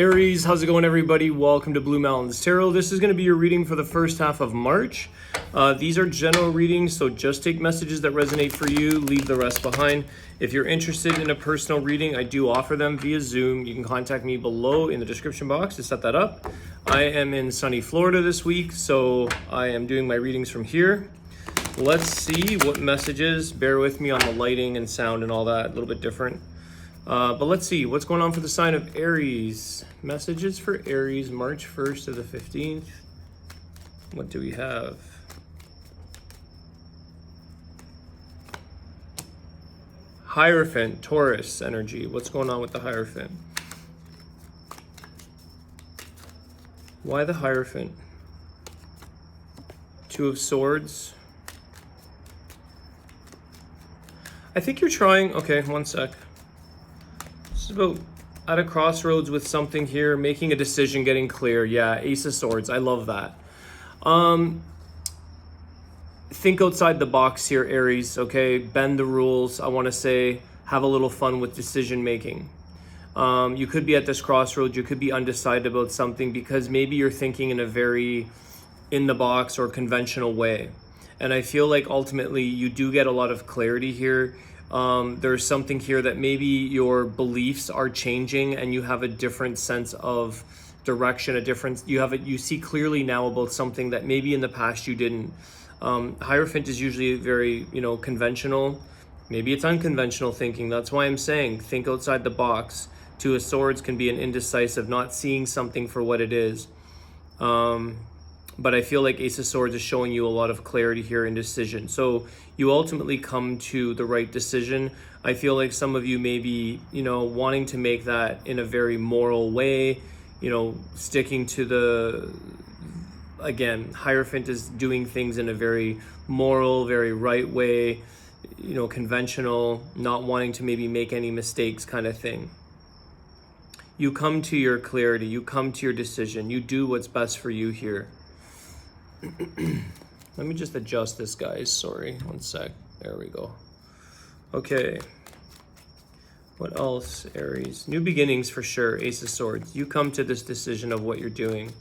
Aries, how's it going, everybody? Welcome to Blue Mountains Tarot. This is going to be your reading for the first half of March. These are general readings, so just take messages that resonate for you, leave the rest behind. If you're interested in a personal reading, I do offer them via Zoom. You can contact me below in the description box to set that up. I am in sunny Florida this week, so I am doing my readings from here. Let's see what messages. Bear with me on the lighting and sound and all that, a little bit different. But let's see what's going on for the sign of Aries. Messages for Aries, March 1st to the 15th. What do we have? Hierophant, Taurus energy. What's going on with the Hierophant? Why the Hierophant? Two of Swords. I think you're trying, okay, one sec. This is about at a crossroads with something here, making a decision, getting clear. Yeah, Ace of Swords, I love that. Think outside the box here, Aries, okay? Bend the rules. I want to say have a little fun with decision making. You could be at this crossroads, you could be undecided about something because maybe you're thinking in a very in the box or conventional way. And I feel like ultimately you do get a lot of clarity here. There's something here that maybe your beliefs are changing and you have a different sense of direction, you see clearly now about something that maybe in the past you didn't. Hierophant is usually very, conventional. Maybe it's unconventional thinking. That's why I'm saying think outside the box. Two of Swords can be an indecisive, not seeing something for what it is. But I feel like Ace of Swords is showing you a lot of clarity here in decision. So you ultimately come to the right decision. I feel like some of you may be, wanting to make that in a very moral way, sticking to again, Hierophant is doing things in a very moral, very right way, conventional, not wanting to maybe make any mistakes kind of thing. You come to your clarity, you come to your decision, you do what's best for you here. Let me just adjust this, guys. Sorry, one sec. There we go. Okay. What else, Aries? New beginnings for sure, Ace of Swords. You come to this decision of what you're doing.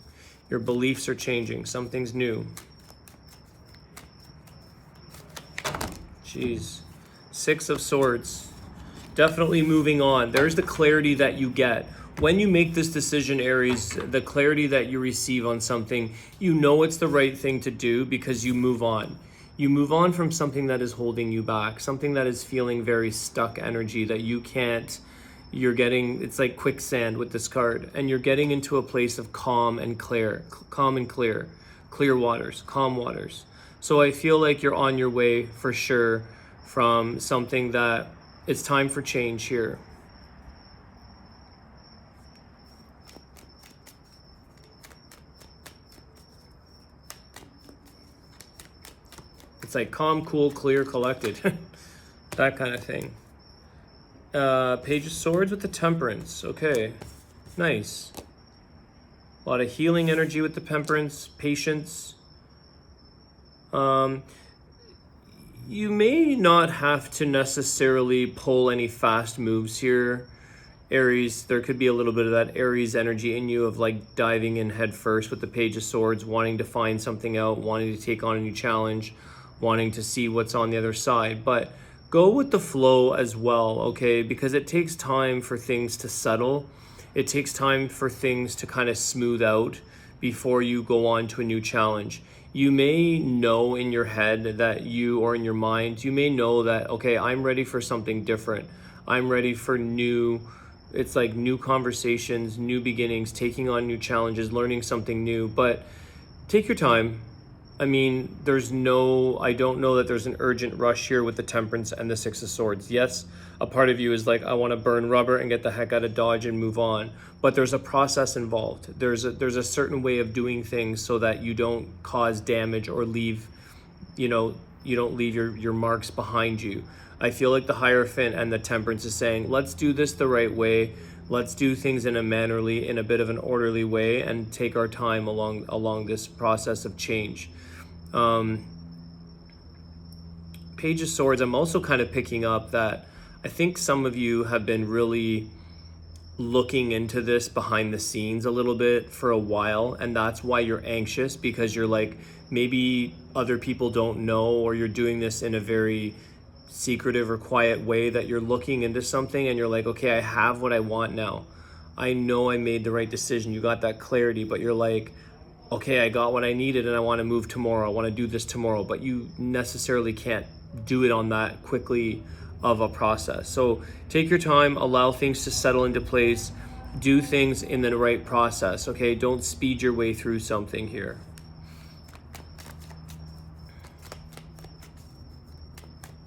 Your beliefs are changing. Something's new. Jeez. Six of Swords. Definitely moving on. There's the clarity that you get. When you make this decision, Aries, the clarity that you receive on something, it's the right thing to do because you move on. You move on from something that is holding you back, something that is feeling very stuck energy that you can't, it's like quicksand with this card, and you're getting into a place of calm and clear waters, calm waters. So I feel like you're on your way for sure from something that it's time for change here. It's like calm, cool, clear, collected. That kind of thing. Page of Swords with the Temperance. Okay, nice. A lot of healing energy with the Temperance, patience. You may not have to necessarily pull any fast moves here, Aries. There could be a little bit of that Aries energy in you of like diving in head first with the Page of Swords, wanting to find something out, wanting to take on a new challenge, wanting to see what's on the other side. But go with the flow as well, okay? Because it takes time for things to settle. It takes time for things to kind of smooth out before you go on to a new challenge. You may know in your head that or in your mind, you may know that, okay, I'm ready for something different. I'm ready for new conversations, new beginnings, taking on new challenges, learning something new. But take your time. I mean, I don't know that there's an urgent rush here with the Temperance and the Six of Swords. Yes, a part of you is like, I want to burn rubber and get the heck out of Dodge and move on. But there's a process involved. There's a certain way of doing things so that you don't cause damage or leave, you don't leave your marks behind you. I feel like the Hierophant and the Temperance is saying, let's do this the right way. Let's do things in a bit of an orderly way and take our time along this process of change. Page of Swords, I'm also kind of picking up that I think some of you have been really looking into this behind the scenes a little bit for a while, and that's why you're anxious, because you're like, maybe other people don't know, or you're doing this in a very secretive or quiet way, that you're looking into something and you're like, okay, I have what I want now. I know I made the right decision. You got that clarity, but you're like, okay, I got what I needed and I want to move tomorrow. I want to do this tomorrow, but you necessarily can't do it on that quickly of a process. So take your time, allow things to settle into place, do things in the right process, okay? Don't speed your way through something here.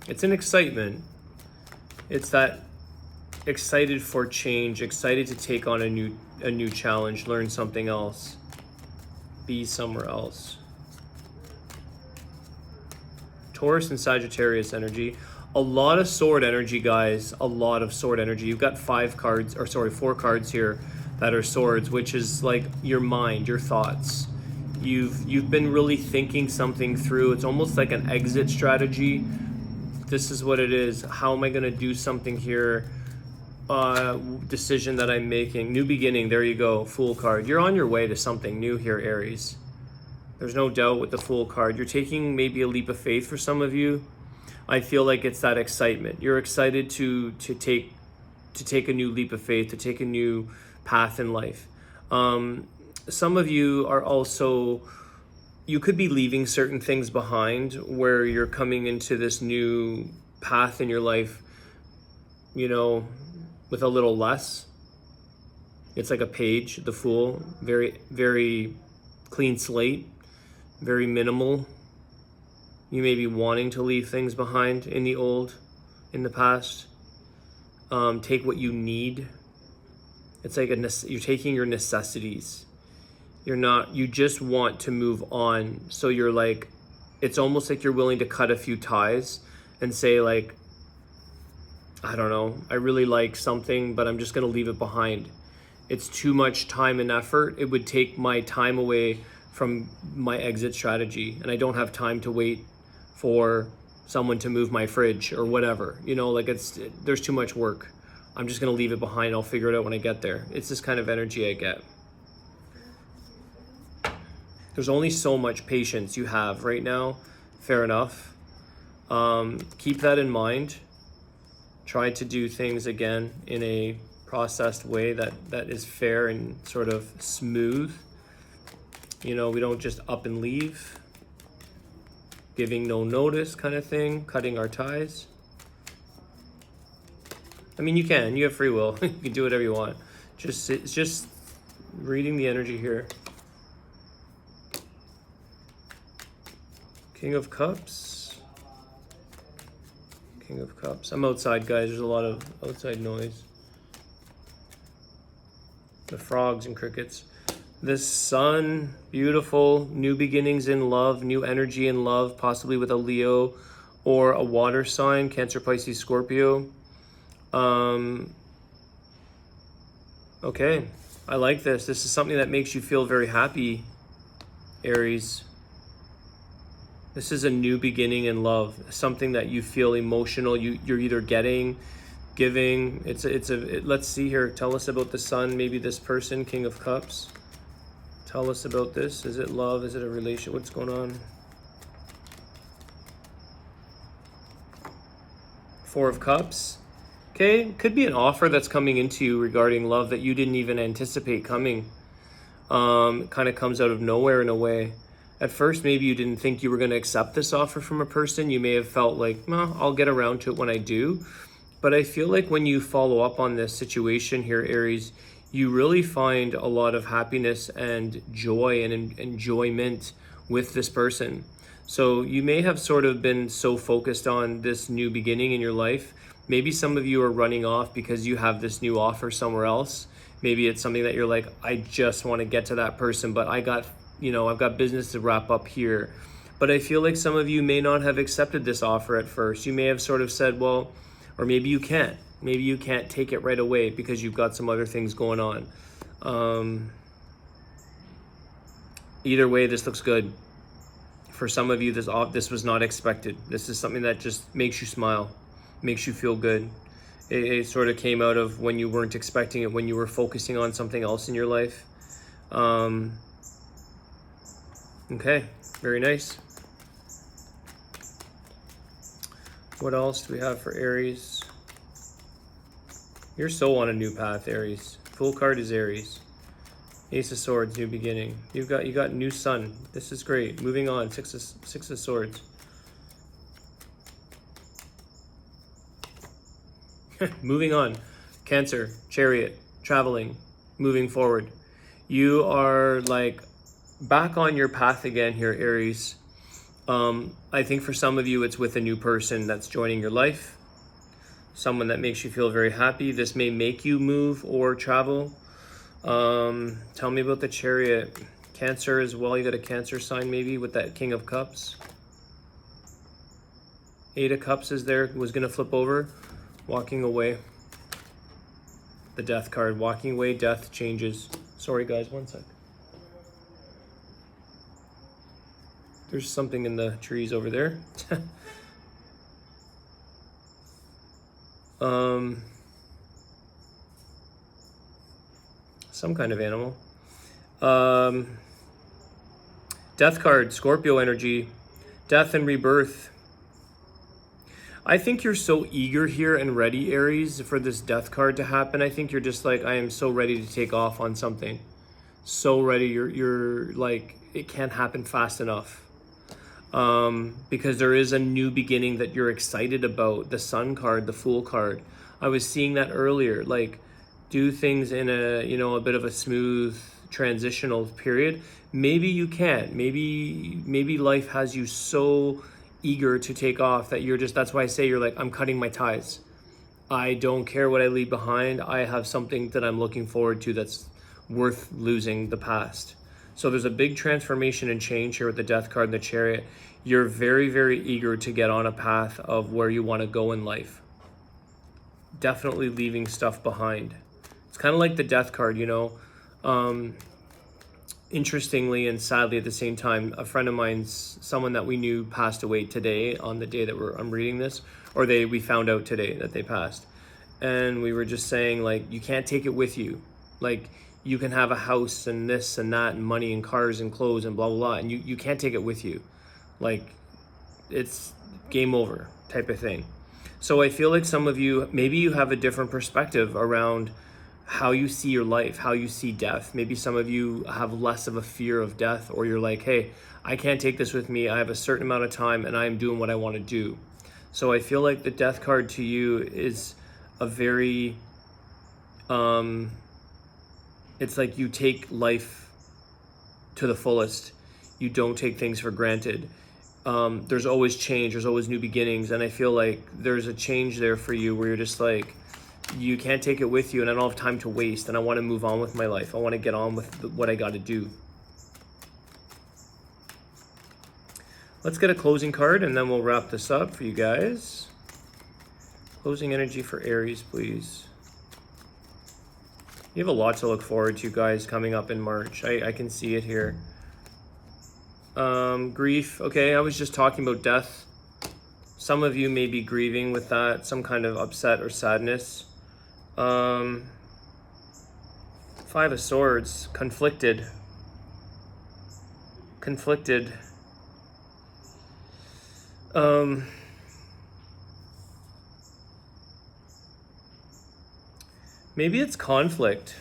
It's an excitement. It's that excited for change, excited to take on a new challenge, learn something else, be somewhere else. Taurus and Sagittarius energy. A lot of sword energy, guys. A lot of sword energy. You've got 4 cards here that are swords, which is like your mind, your thoughts. You've been really thinking something through. It's almost like an exit strategy. This is what it is. How am I going to do something here? Decision that I'm making. New beginning. There you go. Fool card. You're on your way to something new here, Aries. There's no doubt with the Fool card. You're taking maybe a leap of faith for some of you. I feel like it's that excitement. You're excited to take a new leap of faith, to take a new path in life. Some of you are also, you could be leaving certain things behind, where you're coming into this new path in your life, you know, with a little less. It's like a page, the Fool, very, very clean slate, very minimal. You may be wanting to leave things behind in the past. Take what you need. It's like you're taking your necessities. You just want to move on. So you're like, it's almost like you're willing to cut a few ties and say like, I don't know, I really like something, but I'm just gonna leave it behind. It's too much time and effort. It would take my time away from my exit strategy, and I don't have time to wait for someone to move my fridge or whatever, you know, like there's too much work. I'm just gonna leave it behind. I'll figure it out when I get there. It's this kind of energy I get. There's only so much patience you have right now. Fair enough. Keep that in mind. Try to do things again in a processed way that is fair and sort of smooth. You know, we don't just up and leave. Giving no notice kind of thing, cutting our ties. I mean, you have free will. You can do whatever you want. It's just reading the energy here. King of Cups. King of Cups. I'm outside, guys. There's a lot of outside noise. The frogs and crickets. The Sun, beautiful, new beginnings in love, new energy in love, possibly with a Leo or a water sign, Cancer, Pisces, Scorpio. Okay, I like this. This is something that makes you feel very happy, Aries. This is a new beginning in love, something that you feel emotional. You're either getting, giving. Let's see here. Tell us about the Sun. Maybe this person, King of Cups. Tell us about this. Is it love? Is it a relation? What's going on? Four of Cups. Okay, could be an offer that's coming into you regarding love that you didn't even anticipate coming. Kind of comes out of nowhere in a way. At first, maybe you didn't think you were going to accept this offer from a person. You may have felt like, well, I'll get around to it when I do. But I feel like when you follow up on this situation here, Aries, you really find a lot of happiness and joy and enjoyment with this person. So you may have sort of been so focused on this new beginning in your life. Maybe some of you are running off because you have this new offer somewhere else. Maybe it's something that you're like, I just want to get to that person, but I've got business to wrap up here. But I feel like some of you may not have accepted this offer at first. You may have sort of said, well, or maybe you can't. Maybe you can't take it right away because you've got some other things going on. Either way, this looks good. For some of you, this was not expected. This is something that just makes you smile, makes you feel good. It sort of came out of when you weren't expecting it, when you were focusing on something else in your life. Okay, very nice. What else do we have for Aries? You're so on a new path, Aries. Full card is Aries. Ace of Swords, new beginning. You got new sun. This is great. Moving on. Six of Swords. Moving on. Cancer, Chariot, traveling, moving forward. You are like back on your path again here, Aries. I think for some of you, it's with a new person that's joining your life. Someone that makes you feel very happy. This may make you move or travel. Tell me about the Chariot. Cancer as well. You got a Cancer sign maybe with that King of Cups. 8 of Cups is there. Was going to flip over. Walking away. The Death card. Walking away. Death changes. Sorry guys, one sec. There's something in the trees over there. Some kind of animal. Death card, Scorpio energy, death and rebirth. I think you're so eager here and ready, Aries, for this death card to happen. I think you're just like, I am so ready to take off on something. So ready, you're like, it can't happen fast enough. Because there is a new beginning that you're excited about. The Sun card, the Fool card. I was seeing that earlier, like do things in a, you know, a bit of a smooth transitional period. Maybe you can't. Maybe life has you so eager to take off that you're just, that's why I say you're like, I'm cutting my ties. I don't care what I leave behind. I have something that I'm looking forward to that's worth losing the past. So there's a big transformation and change here with the Death card and the Chariot. You're very, very eager to get on a path of where you want to go in life. Definitely leaving stuff behind. It's kind of like the Death card, you know. Interestingly and sadly at the same time, a friend of mine's, someone that we knew passed away today on the day that I'm reading this, or we found out today that they passed. And we were just saying, like, you can't take it with you. Like, you can have a house and this and that and money and cars and clothes and blah, blah, blah. And you can't take it with you. Like, it's game over type of thing. So I feel like some of you, maybe you have a different perspective around how you see your life, how you see death. Maybe some of you have less of a fear of death, or you're like, hey, I can't take this with me. I have a certain amount of time and I'm doing what I want to do. So I feel like the Death card to you is a very, it's like you take life to the fullest. You don't take things for granted. There's always change, there's always new beginnings, and I feel like there's a change there for you where you're just like, you can't take it with you and I don't have time to waste and I want to move on with my life. I want to get on with what I got to do. Let's get a closing card and then we'll wrap this up for you guys. Closing energy for Aries, please. You have a lot to look forward to, guys, coming up in March. I can see it here. Grief. Okay, I was just talking about death. Some of you may be grieving with that, some kind of upset or sadness. 5 of Swords, conflicted. Maybe it's conflict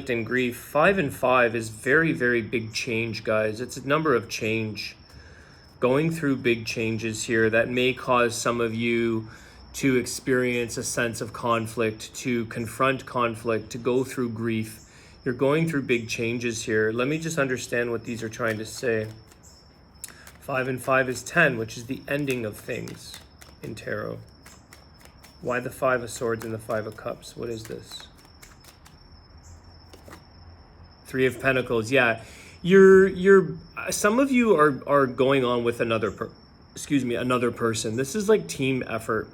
and grief. 5 and 5 is very, very big change, guys. It's a number of change. Going through big changes here that may cause some of you to experience a sense of conflict, to confront conflict, to go through grief. You're going through big changes here. Let me just understand what these are trying to say. 5 and 5 is 10, which is the ending of things in tarot. Why the 5 of Swords and the 5 of Cups? What is this? 3 of Pentacles. Yeah, some of you are going on with another person. This is like team effort.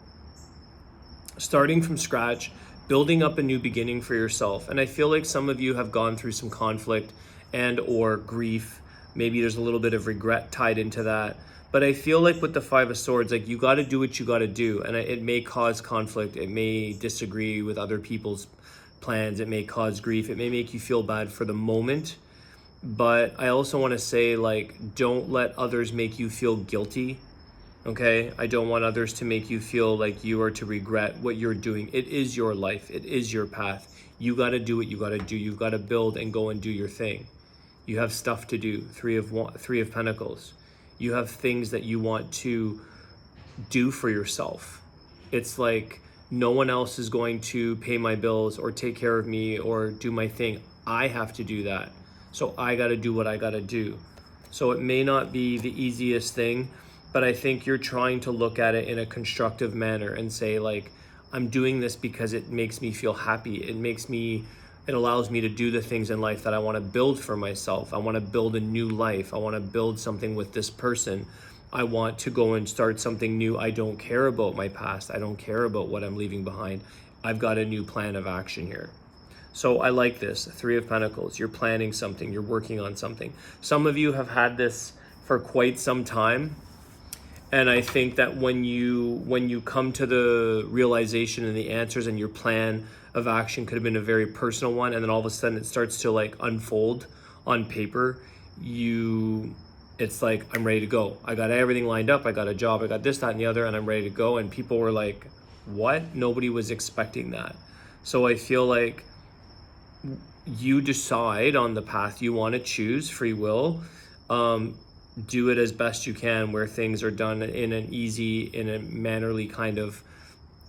Starting from scratch, building up a new beginning for yourself. And I feel like some of you have gone through some conflict and or grief. Maybe there's a little bit of regret tied into that. But I feel like with the Five of Swords, like you got to do what you got to do. And it may cause conflict. It may disagree with other people's plans. It may cause grief. It may make you feel bad for the moment. But I also want to say, like, don't let others make you feel guilty. Okay? I don't want others to make you feel like you are to regret what you're doing. It is your life. It is your path. You got to do what you got to do. You've got to build and go and do your thing. You have stuff to do. Three of Pentacles. You have things that you want to do for yourself. It's like no one else is going to pay my bills or take care of me or do my thing. I have to do that. So I got to do what I got to do. So it may not be the easiest thing, but I think you're trying to look at it in a constructive manner and say, like, I'm doing this because it makes me feel happy. It allows me to do the things in life that I want to build for myself. I want to build a new life. I want to build something with this person. I want to go and start something new. I don't care about my past. I don't care about what I'm leaving behind. I've got a new plan of action here. So I like this, Three of Pentacles. You're planning something. You're working on something. Some of you have had this for quite some time. And I think that when you come to the realization and the answers and your plan of action could have been a very personal one, and then all of a sudden it starts to like unfold on paper, it's like, I'm ready to go. I got everything lined up. I got a job. I got this, that, and the other, and I'm ready to go. And people were like, what? Nobody was expecting that. So I feel like you decide on the path you want to choose, free will. Do it as best you can where things are done in an easy, in a mannerly kind of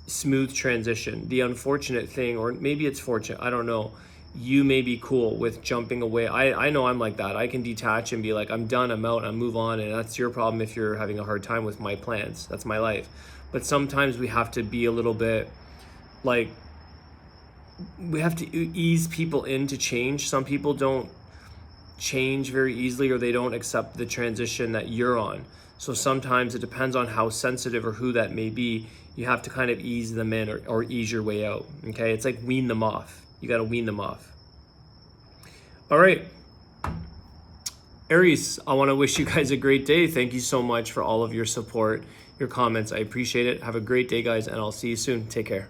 smooth transition. The unfortunate thing, or maybe it's fortunate, I don't know, you may be cool with jumping away. I know I'm like that. I can detach and be like, I'm done, I'm out, I move on, and that's your problem if you're having a hard time with my plans. That's my life. But sometimes we have to be a little bit like, we have to ease people into change. Some people don't change very easily, or they don't accept the transition that you're on. So sometimes it depends on how sensitive or who that may be. You have to kind of ease them in or ease your way out. Okay, it's like wean them off. You got to wean them off. All right, Aries, I want to wish you guys a great day. Thank you so much for all of your support, your comments. I appreciate it. Have a great day, guys, and I'll see you soon. Take care.